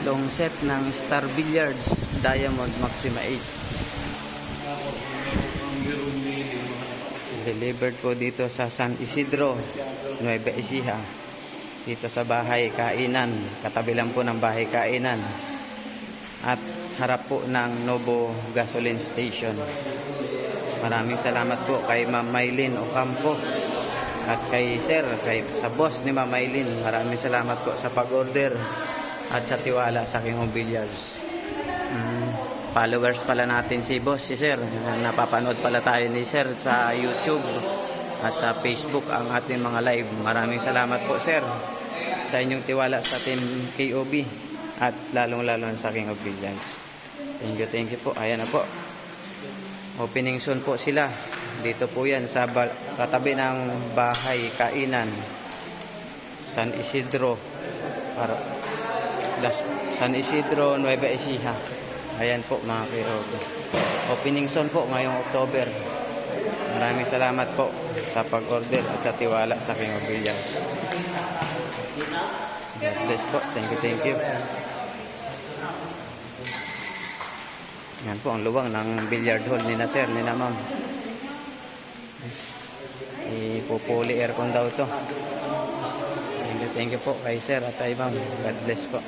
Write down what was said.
itong set ng Star Billiards Diamond Maxima 8. Delivered po dito sa San Isidro, Nueva Ecija. Dito sa bahay kainan, katabi lang po ng bahay kainan. At harap po ng Novo Gasoline Station. Maraming salamat po kay Ma'am Maylin Ocampo at kay Sir, sa boss ni Ma'am Maylin. Maraming salamat po sa pag-order at sa tiwala sa King of Billiards. Followers pala natin si boss, si Sir. Napapanood pala tayo ni Sir sa YouTube at sa Facebook ang ating mga live. Maraming salamat po, Sir, sa inyong tiwala sa Team KOB at lalong-lalo sa King of Billiards. Thank you po. Ayan na po. Opening soon po sila. Dito po yan sa katabi ng bahay kainan, San Isidro, San Isidro, Nueva Ecija. Ayan po mga KOB. Opening soon po ngayong October. Maraming salamat po sa pag-order at sa tiwala sa King of Billiards. God bless po. Thank you. Yan po ang luwang ng billiard hall ni na Sir, ni na Ma'am. Ipupuli aircon daw to. Thank you po kay Sir at kay Ma'am. God bless po.